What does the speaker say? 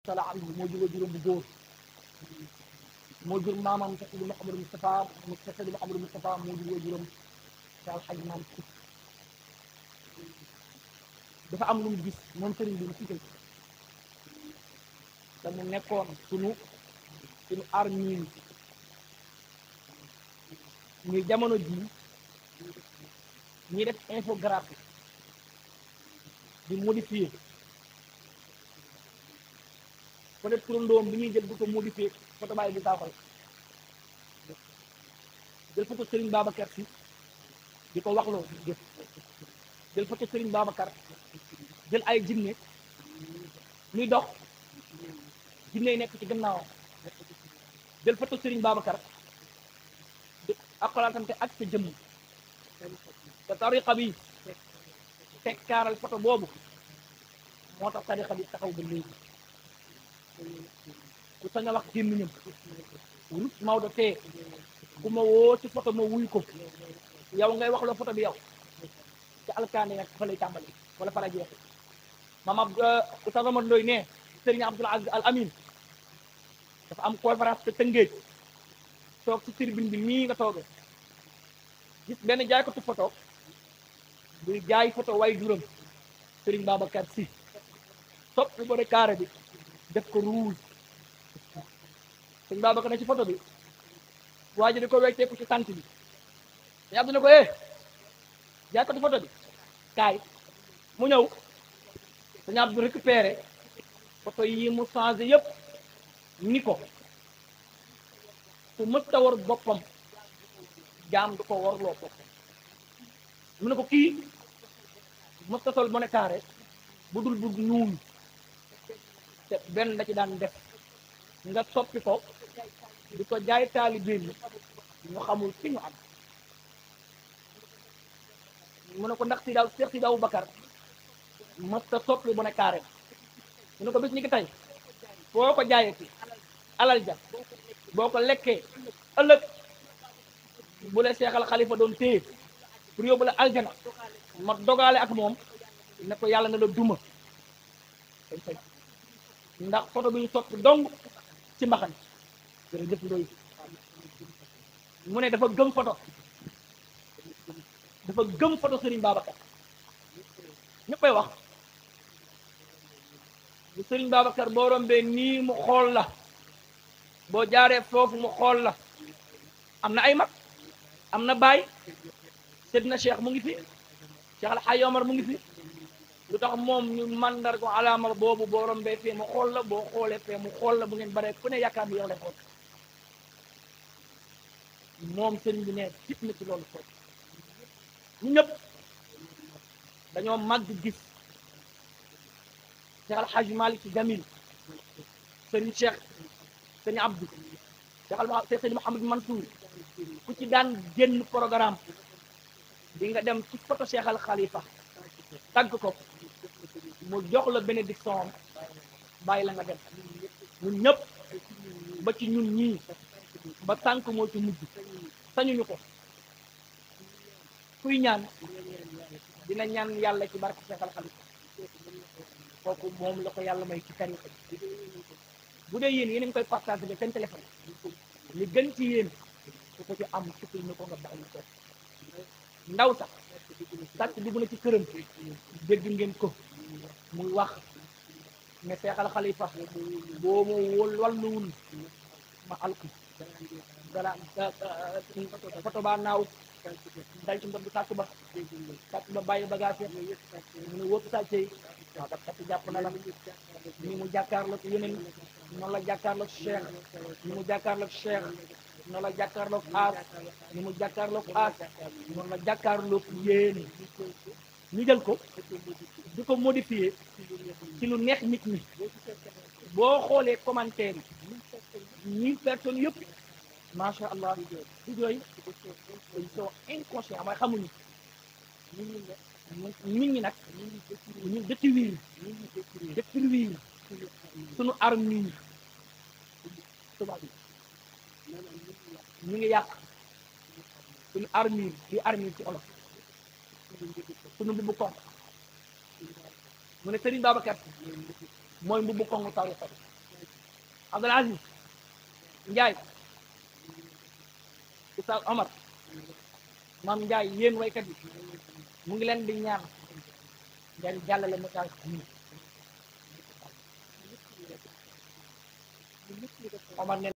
sala anhu moo jur juróom bu góor moo jur maamam Cheikh Sidi Mouhamadou Moustapha Cheikh Sidi Mouhamadou Moustapha moo jur juróom Cheikh Al Hadj Malick dafa am lu mu gis moom sëriñ bi mu sikkal te mu nekkoon suñu armine ñuy jamono ji ñuy def infographie di modifier peut-être turandoom bi ñuy jël di ko modifier photo bàyyi bi taaxal jël photo Serigne Babacar Sy di ko waxloo jëf jël photo Serigne Babacar jël ay jinne ñuy dox jinne yi nekk ci gannaawam jël photo Serigne Babacar di akolaatante ak sa jëmm te tariqa bi tekkaaral photo boobu moo tax tariqa bi taxaw ba léegi ku sañ a wax gémmiñam rut Maodo tee ku ma woo ci photo ma wuy ko yow ngay wax loo photo bi yow ci alkaane nag fa lay tàmbali wala fa la jeexe maam ab Oustaz Omar Ndoye ne Serigne Abdoul Aziz Al Amin dafa am conférence te Tëngéej toog ci tribune bi nii nga toogee gis benn jaaykatu photo buy jaay photo way juróom Serigne Babacar Sy soppi bo de carré bi def ko rouge Serigne Babacar ne ci photo bi waa ji di ko wecceeku ci sant bi dañu am ne ko jaaykatu photo bi kaay mu ñëw dañu am récupéré photo yi mu changé yëpp ni ko ku mës ta war boppam jaam du ko warloo boppam mu ne ko kii mës ta sol bone carré bu dul bu ñuul te benn da ci daan def nga soppi ko di ko jaay taalibe yi ñu xamul ci ñu am mu ne ko ndax si daaw Cheikh si daaw Bakar mës ta soppi bone carré mu ne ko bis ñi ki tey foo ko jaayee ci alal ja boo ko lekkee ëllëg bu la seexal xalifa doon téye pour yóbbu la aljana ma dogaale ak moom ne ko yàlla na la duma ndax photo bi ñu soppi dong ci mbaxan jërëjëf Ndoye mu ne dafa gëm photo Serigne Babacar ñëppay wax bu Serigne Babacar boo rombee nii mu xool la boo jaaree foofu mu xool la am na ay mag am na baay Seydina Cheikh mu ngi fi Cheikh Al Hadj Omar mu ngi fi lu tax moom ñu mandar ko alaama boobu boo rombee fee mu xool la boo xoolee fee mu xool la bu ngeen baree ku ne yaakaar ni yow lay xool moom sëriñ bi ne fit na ci loolu xool ñu ñëpp dañoo màgg gis Cheikh Al Hadj Malick Sy Jamil sëriñ Cheikh sëriñ Abdou Cheikh sëriñ Mouhamadou Mansour ku ci daan génn programme di nga dem ci photo Cheikh Al Khalifa tàgg ko mu jox la bénédiction bàyyi la nga dem ñun ñëpp ba ci ñun ñii ba tànk moo ci mujj sañuñu ko kuy ñaan dina ñaan yàlla ci barke Cheikh Al Khalifa kooku moom la ko yàlla may ci tariqa bu dee yéen yéen a ngi koy partagé ba seen téléphone li gën ci yéen su ko ci am suppil na ko nga bàyyi ko ndaw sax sàcc dugg na ci këram dégg ngeen ko muy wax ne Cheikh Al Khalifa boo ma walluwul ma alku dara photo ba naaw dal ci mbir bi sàcc ba bàyyi bagage mu ne wóotu sàcc yi waaw daf sàcc jàpp na la ni mu jàkkaarloog yeneen noonu la jàkkaarloog Cheikh ni mu jàkkaarloog Cheikh noonu la jàkkaarloog aas ni mu jàkkaarloog aas noonu la jàkkaarloog yéen ñu jël ko di ko modifier ci lu neex nit ñi boo xoolee commentaire yi 1000 personnes yëpp macha allah di jooy ils sont inconscients mooy xamuñu nit ñi nag ñu détruire suñu armure tubaab yi ñu ngi yàq suñu armure di armure ci olof suñu mbubbu koŋ mu ne Serigne Babacar mooy mbubbu koŋu tariqa Abdoul Aziz Ndiaye Oustaz Omar Mame Ndiaye yéen waykat yi mu ngi leen di ñaan ngeen jàllale message bi Omar ne